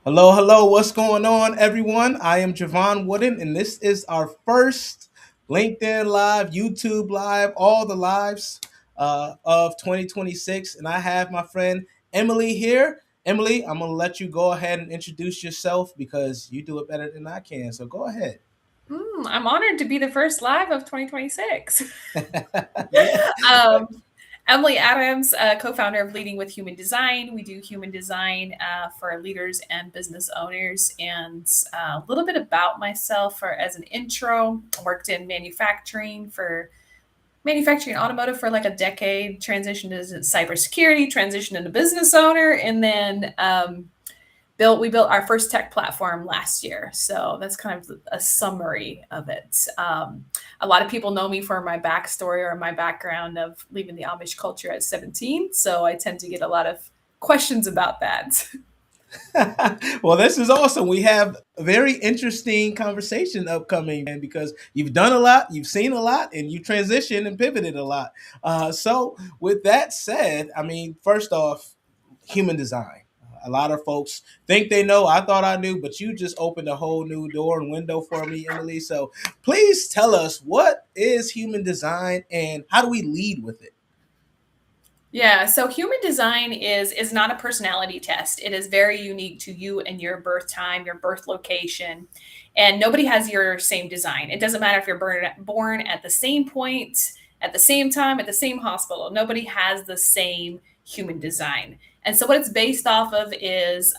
Hello, hello. What's going on, everyone? I am Jevon Wooden, and this is our first LinkedIn Live, YouTube Live, all the lives of 2026. And I have my friend Emily here. Emily, I'm going to let you go ahead and introduce yourself because you do it better than I can. So go ahead. I'm honored to be the first live of 2026. Yeah. um, Emily Adams, co-founder of Leading with Human Design. We do human design for leaders and business owners. And a little bit about myself for as an intro. I worked in manufacturing automotive for like a decade, transitioned to cybersecurity, transitioned into business owner, and then we built our first tech platform last year. So that's kind of a summary of it. A lot of people know me for my backstory or my background of leaving the Amish culture at 17. So I tend to get a lot of questions about that. Well, this is awesome. We have a very interesting conversation upcoming, man, because you've done a lot, you've seen a lot, and you transitioned and pivoted a lot. So, with that said, I mean, first off, human design. A lot of folks think they know. I thought I knew, but you just opened a whole new door and window for me, Emily. So, please tell us, what is human design and how do we lead with it? Yeah, so human design is not a personality test. It is very unique to you and your birth time, your birth location, and nobody has your same design. It doesn't matter if you're born at the same point, at the same time, at the same hospital. Nobody has the same human design. And so what it's based off of is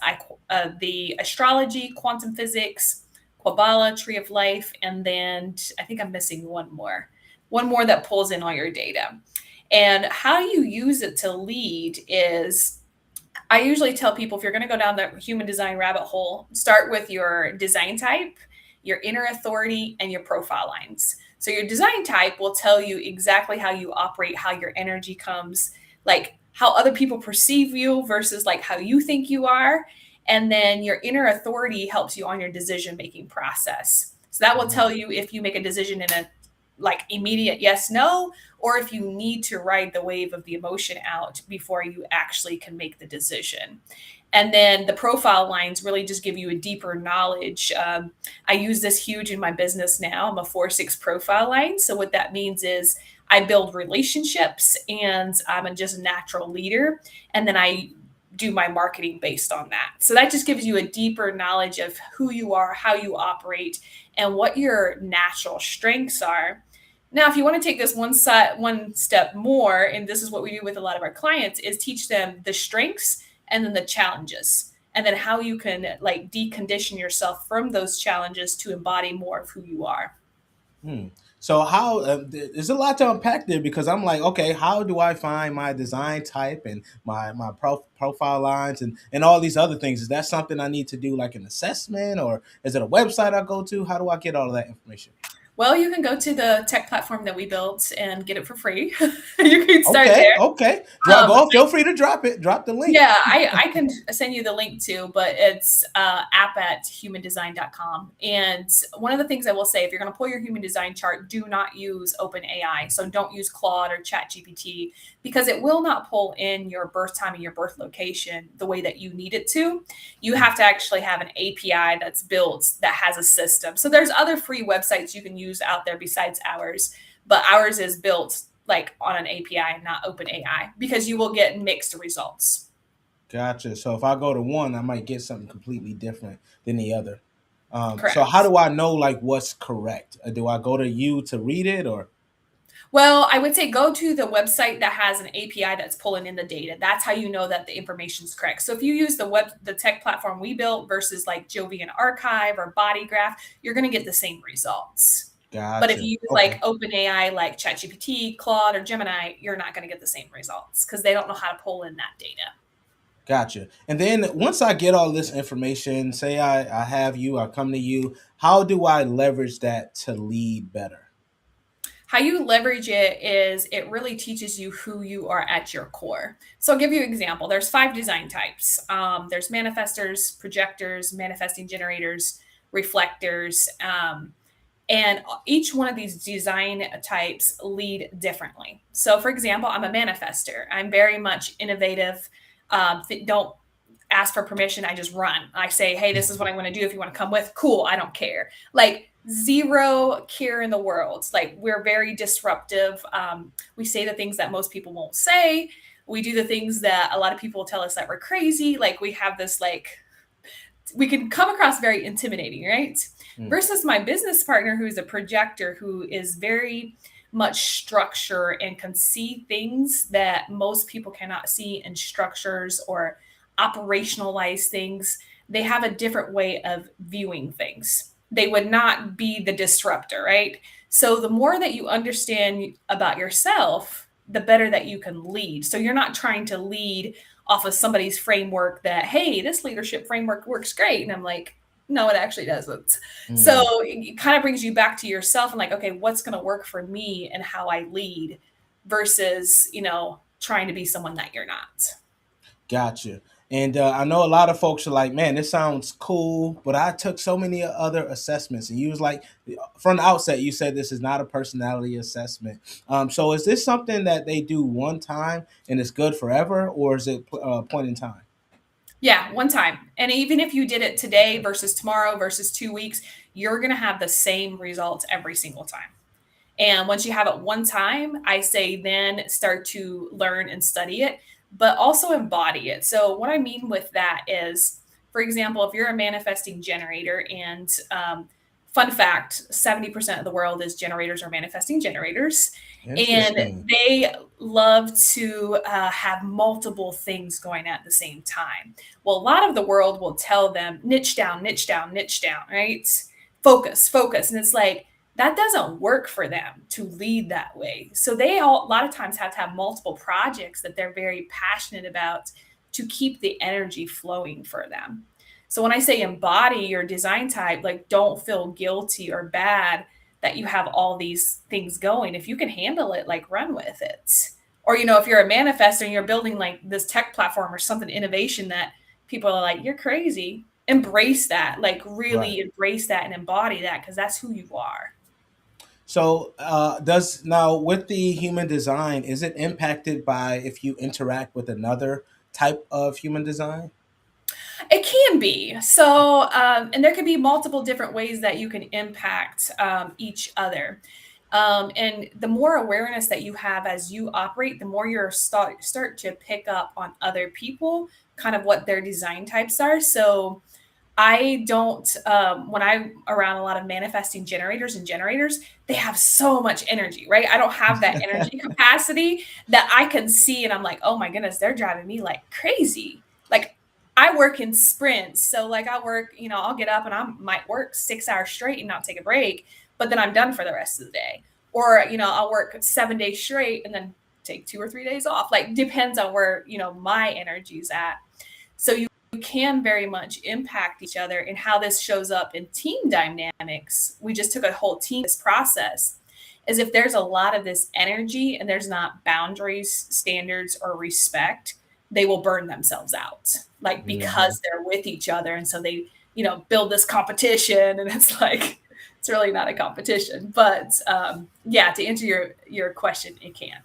the astrology, quantum physics, Kabbalah, tree of life, and then I think I'm missing one more that pulls in all your data. And how you use it to lead is I usually tell people if you're going to go down the human design rabbit hole, start with your design type, your inner authority, and your profile lines. So your design type will tell you exactly how you operate, how your energy comes, like how other people perceive you versus like how you think you are. And then your inner authority helps you on your decision making process. So that will Mhm. tell you if you make a decision in a like immediate yes no, or if you need to ride the wave of the emotion out before you actually can make the decision. And then the profile lines really just give you a deeper knowledge. I use this huge in my business now. I'm a 4-6 profile line. So what that means is I build relationships and I'm a just natural leader. And then I do my marketing based on that. So that just gives you a deeper knowledge of who you are, how you operate, and what your natural strengths are. Now, if you want to take this one step more, and this is what we do with a lot of our clients, is teach them the strengths and then the challenges, and then how you can like decondition yourself from those challenges to embody more of who you are. Hmm. So how there's a lot to unpack there because I'm like, okay, how do I find my design type and my profile lines and all these other things? Is that something I need to do like an assessment, or is it a website I go to? How do I get all of that information? Well, you can go to the tech platform that we built and get it for free. You can start Okay, there. okay. Drop Um, off. Feel free to drop it. Drop the link. Yeah, I can send you the link too, but it's app at humandesign.com. And one of the things I will say, if you're going to pull your human design chart, do not use OpenAI. So don't use Claude or ChatGPT because it will not pull in your birth time and your birth location the way that you need it to. You Hmm. have to actually have an API that's built that has a system. So there's other free websites you can use out there besides ours, but ours is built like on an API and not open AI because you will get mixed results. Gotcha. So if I go to one, I might get something completely different than the other. So how Correct. do I know like what's correct? Do I go to you to read it or? Well, I would say go to the website that has an API that's pulling in the data. That's how you know that the information is correct. So if you use the tech platform we built versus like Jovian Archive or BodyGraph, you're going to get the same results. But if Gotcha. you use Okay. like OpenAI, like ChatGPT, Claude, or Gemini, you're not going to get the same results because they don't know how to pull in that data. Gotcha. And then once I get all this information, say I have you, I come to you, how do I leverage that to lead better? How you leverage it is it really teaches you who you are at your core. So I'll give you an example. There's 5 design types. There's manifestors, projectors, manifesting generators, reflectors, and each one of these design types lead differently. So, for example, I'm a manifester. I'm very much innovative. Don't ask for permission. I just run. I say, hey, this is what I'm going to do. If you want to come with, cool. I don't care. Like, zero care in the world. Like, we're very disruptive. We say the things that most people won't say. We do the things that a lot of people tell us that we're crazy. Like, we have this, like, we can come across very intimidating, right? Mm. Versus my business partner, who's a projector, who is very much structure and can see things that most people cannot see in structures or operationalize things. They have a different way of viewing things. They would not be the disruptor, right? So the more that you understand about yourself, the better that you can lead. So you're not trying to lead off of somebody's framework that, hey, this leadership framework works great. And I'm like, no, it actually doesn't. So Mm. it kind of brings you back to yourself and like, okay, what's going to work for me and how I lead versus, trying to be someone that you're not. Gotcha. And I know a lot of folks are like, man, this sounds cool, but I took so many other assessments. And you was like, from the outset, you said this is not a personality assessment. So is this something that they do one time and it's good forever, or is it point in time? Yeah, one time. And even if you did it today versus tomorrow versus 2 weeks, you're going to have the same results every single time. And once you have it one time, I say then start to learn and study it, but also embody it. So, what I mean with that is, for example, if you're a manifesting generator, and fun fact, 70% of the world is generators or manifesting generators, and Interesting. they love to have multiple things going at the same time. Well, a lot of the world will tell them niche down, niche down, niche down, right? Focus, focus. And it's like, that doesn't work for them to lead that way. So they all a lot of times have to have multiple projects that they're very passionate about to keep the energy flowing for them. So when I say embody your design type, like, don't feel guilty or bad that you have all these things going. If you can handle it, like, run with it. Or, if you're a manifestor and you're building like this tech platform or something, innovation that people are like, you're crazy. Embrace that, like, Right. really embrace that and embody that, because that's who you are. So, does now with the human design, is it impacted by if you interact with another type of human design? It can be. So, and there can be multiple different ways that you can impact each other. And the more awareness that you have as you operate, the more you're start to pick up on other people, kind of what their design types are. So, I don't, when I'm around a lot of manifesting generators and generators, they have so much energy, right? I don't have that energy capacity that I can see. And I'm like, oh my goodness, they're driving me like crazy. Like, I work in sprints. So, like, I work, I'll get up and I might work 6 hours straight and not take a break, but then I'm done for the rest of the day. Or, I'll work 7 days straight and then take 2 or 3 days off. Like, depends on where, my energy's at. So, you can very much impact each other, and how this shows up in team dynamics. We just took a whole team this process. Is if there's a lot of this energy and there's not boundaries, standards, or respect, they will burn themselves out, like, Hmm. because they're with each other. And so they, build this competition, and it's like, it's really not a competition. But yeah, to answer your question, it can.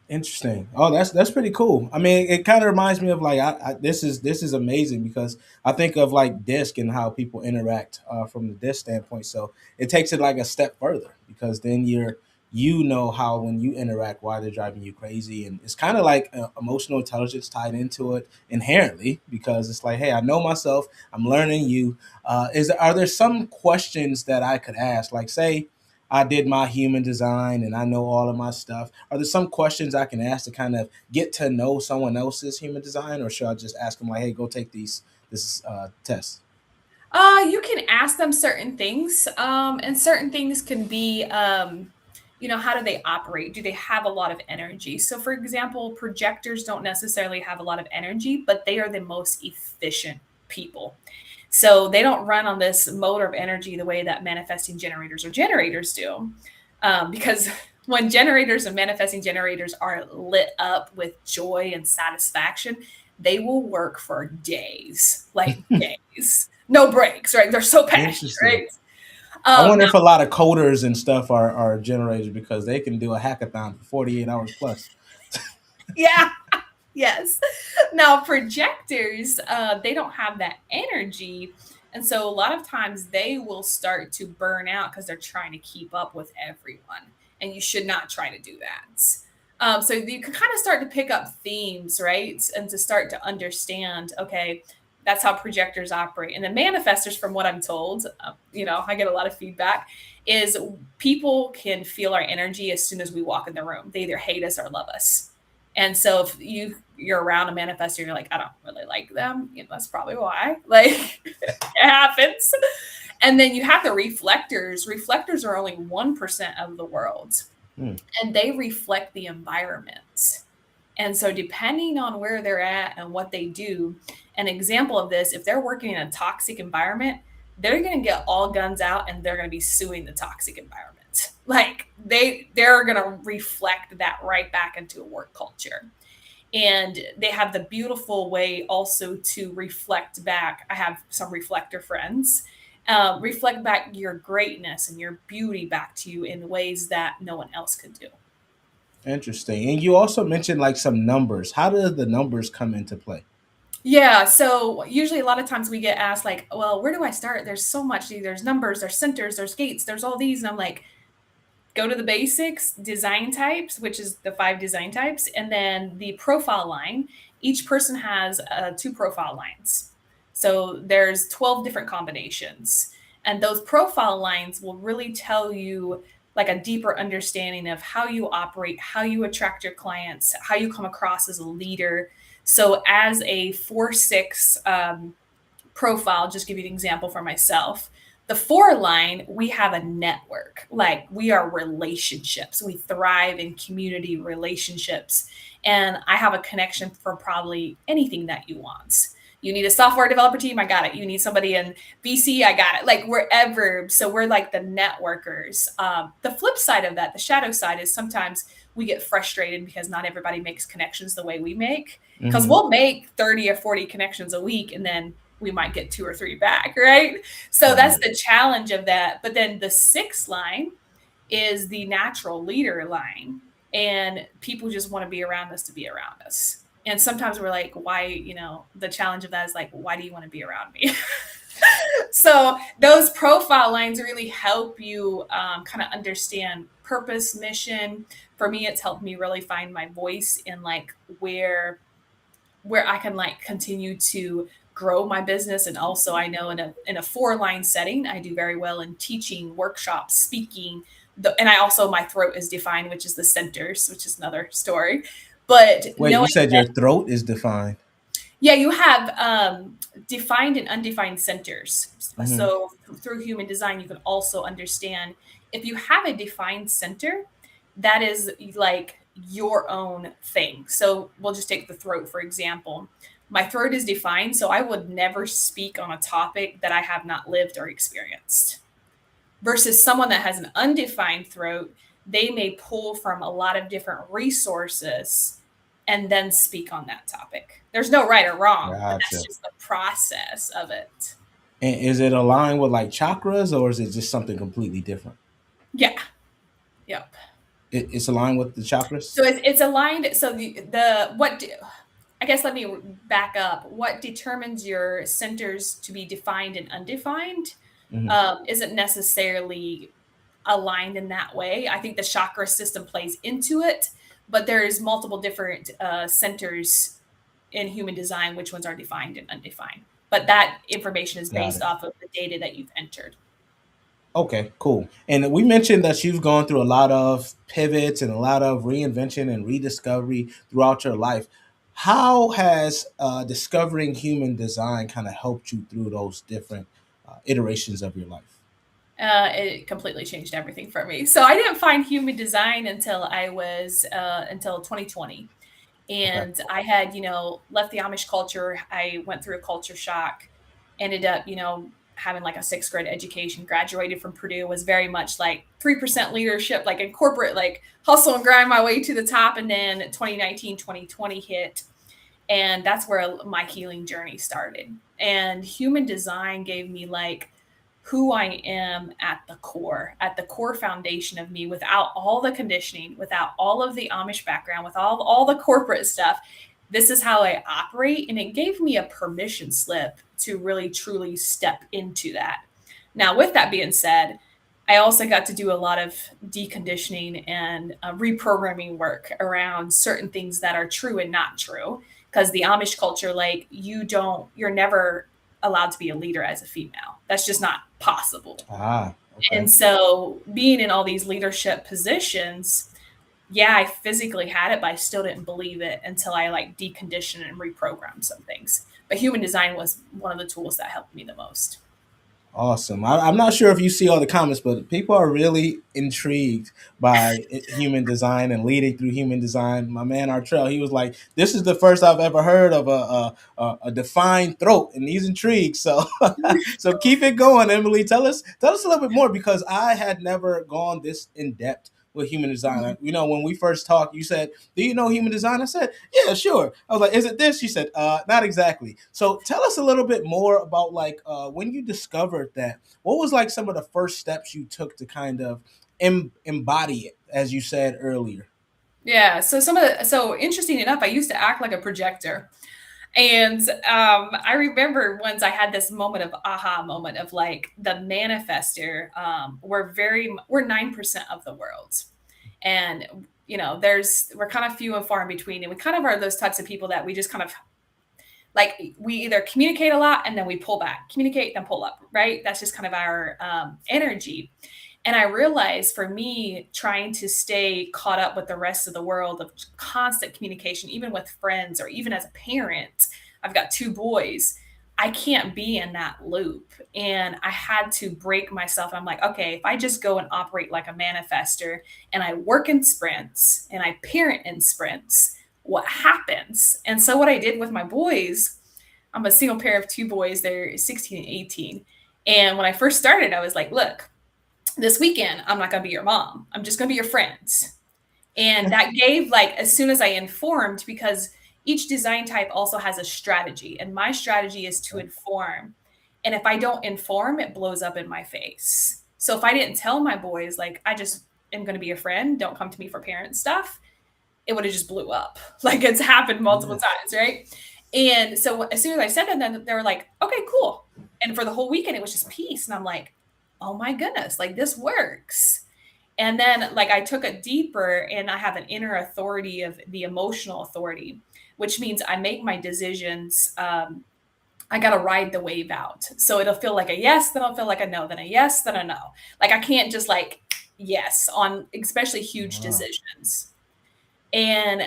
Interesting. Oh, that's pretty cool. I mean, it kind of reminds me of like this is amazing because I think of like disc and how people interact from the disc standpoint. So it takes it like a step further because then you know how when you interact why they're driving you crazy, and it's kind of like emotional intelligence tied into it inherently because it's like, hey, I know myself. I'm learning you. Are there some questions that I could ask? Like, say I did my human design and I know all of my stuff. Are there some questions I can ask to kind of get to know someone else's human design, or should I just ask them like, "Hey, go take this test"? You can ask them certain things, and certain things can be, how do they operate? Do they have a lot of energy? So, for example, projectors don't necessarily have a lot of energy, but they are the most efficient people. So they don't run on this motor of energy the way that manifesting generators or generators do. Because when generators and manifesting generators are lit up with joy and satisfaction, they will work for days, like days, no breaks, right? They're so passionate, Interesting. right? I wonder Now, if a lot of coders and stuff are generators because they can do a hackathon for 48 hours plus. yeah, Yes. Now, projectors, they don't have that energy. And so a lot of times they will start to burn out because they're trying to keep up with everyone. And you should not try to do that. So you can kind of start to pick up themes, right? And to start to understand, okay, that's how projectors operate. And the manifestors, from what I'm told, I get a lot of feedback, is people can feel our energy as soon as we walk in the room. They either hate us or love us. And so if you're around a manifestor, you're like, I don't really like them. That's probably why. Like it happens. And then you have the reflectors. Reflectors are only 1% of the world, Hmm. and they reflect the environment. And so, depending on where they're at and what they do, an example of this, if they're working in a toxic environment, they're going to get all guns out and they're going to be suing the toxic environment. Like they're going to reflect that right back into a work culture. And they have the beautiful way also to reflect back. I have some reflector friends. Reflect back your greatness and your beauty back to you in ways that no one else could do. Interesting. And you also mentioned like some numbers. How do the numbers come into play? Yeah, so usually a lot of times we get asked like, "Well, where do I start? There's so much. There's numbers, there's centers, there's gates, there's all these." And I'm like, go to the basics, design types, which is the 5 design types, and then the profile line. Each person has 2 profile lines. So there's 12 different combinations. And those profile lines will really tell you like a deeper understanding of how you operate, how you attract your clients, how you come across as a leader. So as a 4-6 profile, just give you an example for myself. The 4 line, we have a network. Like we are relationships. We thrive in community relationships. And I have a connection for probably anything that you want. You need a software developer team, I got it. You need somebody in VC, I got it. Like wherever. So we're like the networkers. The flip side of that, the shadow side, is sometimes we get frustrated because not everybody makes connections the way we make. Because Hmm. we'll make 30 or 40 connections a week and then we might get 2 or 3 back, right? So that's Right. the challenge of that. But then the 6 line is the natural leader line, and people just want to be around us to be around us. And sometimes we're like, why, the challenge of that is like, why do you want to be around me? So those profile lines really help you kind of understand purpose, mission. For me, it's helped me really find my voice in like where I can like continue to grow my business. And also I know in a 4 line setting, I do very well in teaching, workshops, speaking. And I also, my throat is defined, which is the centers, which is another story. But Wait, knowing you said that, your throat is defined. yeah, you have defined and undefined centers. Hmm. So through human design, you can also understand if you have a defined center, that is like your own thing. So we'll just take the throat, for example. My throat is defined, so I would never speak on a topic that I have not lived or experienced. Versus someone that has an undefined throat, they may pull from a lot of different resources and then speak on that topic. There's no right or wrong, but that's Gotcha. just the process of it. And is it aligned with like chakras or is it just something completely different? Yeah. Yep. It's aligned with the So chakras? it's aligned. So the what do, I guess let me back up. What determines your centers to be defined and undefined Hmm. isn't necessarily aligned in that way. I think the chakra system plays into it, but there's multiple different centers in human design, which ones are defined and undefined. But that information is Got based it. off of the data that you've entered. Okay, cool. And we mentioned that you've gone through a lot of pivots and a lot of reinvention and rediscovery throughout your life. How has discovering human design kind of helped you through those different iterations of your life? It completely changed everything for me. So I didn't find human design until I was until 2020. Okay. And I had, left the Amish culture. I went through a culture shock, ended up, having like a 6th grade education, graduated from Purdue, was very much like 3% leadership, like in corporate, like hustle and grind my way to the top. And then 2019, 2020 hit. And that's where my healing journey started. And human design gave me like who I am at the core foundation of me, without all the conditioning, without all of the Amish background, with all the corporate stuff. This is how I operate. And it gave me a permission slip to really truly step into that. Now, with that being said, I also got to do a lot of deconditioning and reprogramming work around certain things that are true and not true. Because the Amish culture, like, you're never allowed to be a leader as a female. That's just not possible. Ah, okay. And so, being in all these leadership positions, yeah, I physically had it, but I still didn't believe it until I like deconditioned and reprogrammed some things. But human design was one of the tools that helped me the most. Awesome. I'm not sure if you see all the comments, but people are really intrigued by human design and leading through human design. My man Artrell, he was like, "This is the first I've ever heard of a defined throat," and he's intrigued. So, so keep it going, Emily. Tell us a little bit more because I had never gone this in depth with human design. Mhm. You know, when we first talked, you said, "Do you know human design?" I said, "Yeah, sure." I was like, "Is it this?" She said, "Not exactly." So tell us a little bit more about like when you discovered that. What was like some of the first steps you took to kind of embody it, as you said earlier? Yeah. So so interesting enough, I used to act like a projector. And I remember once I had this moment of aha moment of like the manifester. We're 9% of the world, and we're kind of few and far in between, and we kind of are those types of people that we just kind of like we either communicate a lot and then we pull back, communicate then pull up, right? That's just kind of our energy. And I realized for me, trying to stay caught up with the rest of the world of constant communication, even with friends or even as a parent, I've got two boys. I can't be in that loop. And I had to break myself. I'm like, okay, if I just go and operate like a manifester and I work in sprints and I parent in sprints, what happens? And so, what I did with my boys, I'm a single parent of two boys, they're 16 and 18. And when I first started, I was like, look, this weekend, I'm not going to be your mom. I'm just going to be your friends. And that gave, like, as soon as I informed, because each design type also has a strategy, and my strategy is to inform. And if I don't inform, it blows up in my face. So if I didn't tell my boys, like, I just am going to be a friend, don't come to me for parent stuff, it would have just blew up. Like it's happened multiple Yeah. times, right? And so as soon as I said that, then they were like, okay, cool. And for the whole weekend, it was just peace. And I'm like, oh my goodness, like this works. And then like I took it deeper and I have an inner authority of the emotional authority, which means I make my decisions. I got to ride the wave out. So it'll feel like a yes, then I'll feel like a no, then a yes, then a no. Like I can't just like yes on especially huge Wow. decisions. And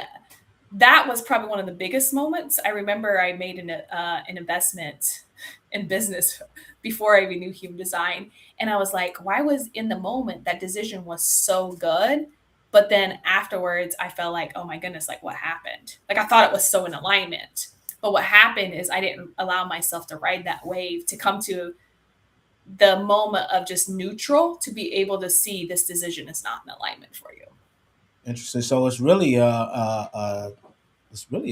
that was probably one of the biggest moments. I remember I made an investment in business before I even knew human design, and I was like, why was in the moment that decision was so good, but then afterwards I felt like, oh my goodness, like what happened? Like I thought it was so in alignment, but what happened is I didn't allow myself to ride that wave to come to the moment of just neutral to be able to see this decision is not in alignment for you. Interesting. So it's really a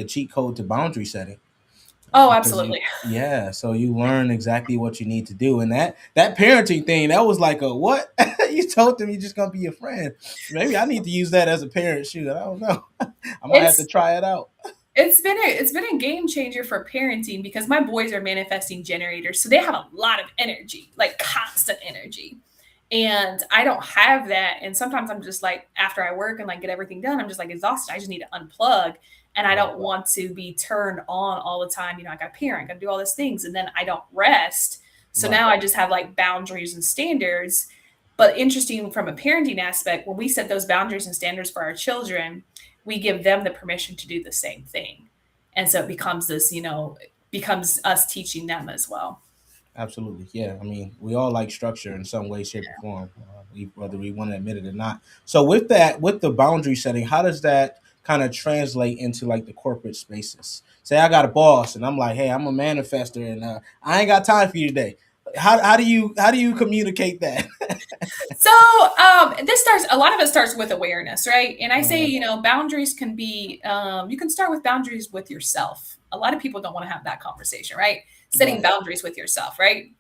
cheat code to boundary setting Oh, because you absolutely. yeah, so you learn exactly what you need to do. And that parenting thing, that was like a what? You told them you're just gonna be your friend. Maybe I need to use that as a parent. Shoot, I don't know. I might have to It's try it out. it's been a game changer for parenting because my boys are manifesting generators, so they have a lot of energy, like constant energy. And I don't have that. And sometimes I'm just like, after I work and like get everything done, I'm just like exhausted. I just need to unplug. And I Right. don't want to be turned on all the time. I got to parent, got to do all these things. And then I don't rest. So Right. now I just have like boundaries and standards. But interesting from a parenting aspect, when we set those boundaries and standards for our children, we give them the permission to do the same thing. And so it becomes this, becomes us teaching them as well. Absolutely. Yeah. I mean, we all like structure in some way, shape, or form, whether we want to admit it or not. So, with that, with the boundary setting, how does that kind of translate into like the corporate spaces? Say I got a boss and I'm like, hey, I'm a manifester and I ain't got time for you today. How do you communicate that? So this starts. A lot of it starts with awareness, right? And I say, Uh, boundaries can be. You can start with boundaries with yourself. A lot of people don't want to have that conversation, right? Setting right. boundaries with yourself, right?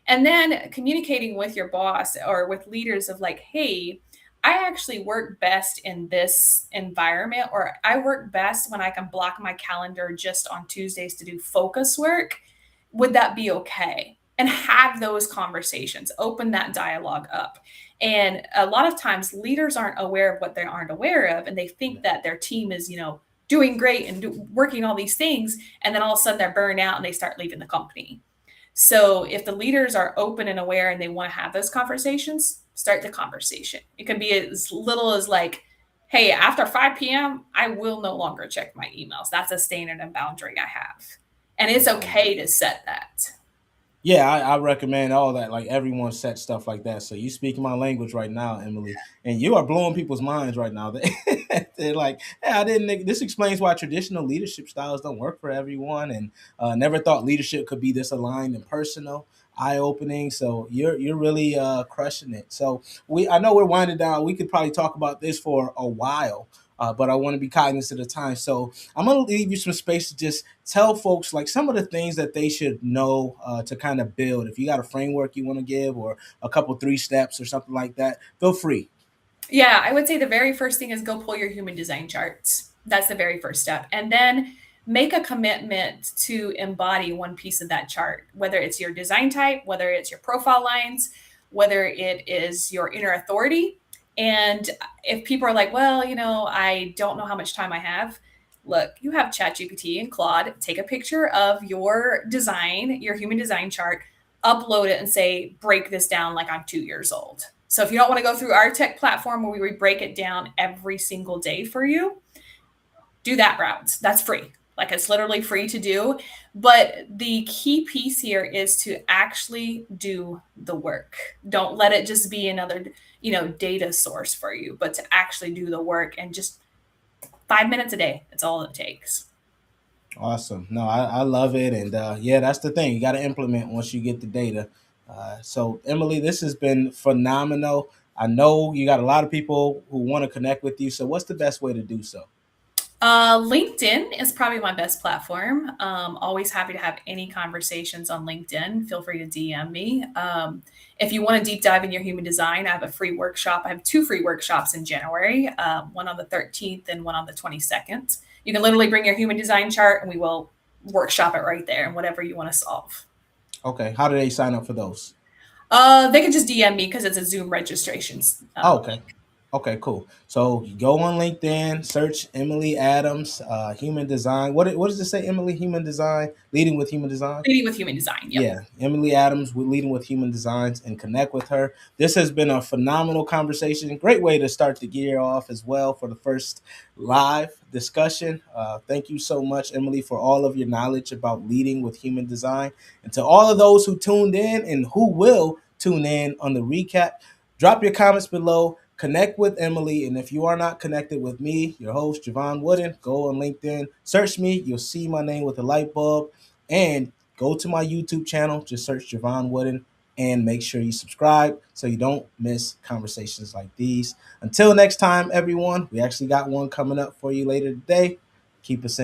And then communicating with your boss or with leaders of like, hey, I actually work best in this environment, or I work best when I can block my calendar just on Tuesdays to do focus work. Would that be okay? And have those conversations, open that dialogue up. And a lot of times leaders aren't aware of what they aren't aware of, and they think that their team is, doing great and working all these things. And then all of a sudden they're burned out and they start leaving the company. So if the leaders are open and aware and they want to have those conversations, start the conversation. It can be as little as like, hey, after 5 p.m., I will no longer check my emails. That's a standard and boundary I have. And it's okay to set that. Yeah, I recommend all that. Like everyone set stuff like that. So you speak my language right now, Emily, and you are blowing people's minds right now. They're like, "Hey, I didn't." This explains why traditional leadership styles don't work for everyone, and never thought leadership could be this aligned and personal, eye opening. So you're really crushing it. So I know we're winding down. We could probably talk about this for a while. But I want to be cognizant of time. So I'm going to leave you some space to just tell folks like some of the things that they should know to kind of build. If you got a framework you want to give or a couple 3 steps or something like that, feel free. Yeah, I would say the very first thing is go pull your human design charts. That's the very first step. And then make a commitment to embody one piece of that chart, whether it's your design type, whether it's your profile lines, whether it is your inner authority. And if people are like, well, I don't know how much time I have, look, you have ChatGPT and Claude. Take a picture of your design, your human design chart, upload it and say, break this down like I'm 2 years old. So if you don't want to go through our tech platform where we break it down every single day for you, do that route. That's free. Like it's literally free to do. But the key piece here is to actually do the work. Don't let it just be another, data source for you, but to actually do the work and just 5 minutes a day. That's all it takes. Awesome. No, I love it. And yeah, that's the thing. You got to implement once you get the data. So, Emily, this has been phenomenal. I know you got a lot of people who want to connect with you. So, what's the best way to do so? LinkedIn is probably my best platform. Always happy to have any conversations on LinkedIn. Feel free to DM me. If you want to deep dive in your human design, I have a free workshop. I have 2 free workshops in January, one on the 13th and one on the 22nd. You can literally bring your human design chart and we will workshop it right there and whatever you want to solve. Okay. How do they sign up for those? They can just DM me because it's a Zoom registrations Oh, okay. link. Okay, cool. So you go on LinkedIn, search Emily Adams, human design. What does it say, Emily? Human design, leading with human design. Leading with human design. Yep. Yeah, Emily Adams, we're leading with human designs and connect with her. This has been a phenomenal conversation. Great way to start the year off as well for the first live discussion. Thank you so much, Emily, for all of your knowledge about leading with human design. And to all of those who tuned in and who will tune in on the recap, drop your comments below. Connect with Emily. And if you are not connected with me, your host, Jevon Wooden, go on LinkedIn, search me. You'll see my name with a light bulb. And go to my YouTube channel, just search Jevon Wooden, and make sure you subscribe so you don't miss conversations like these. Until next time, everyone, we actually got one coming up for you later today. Keep us in.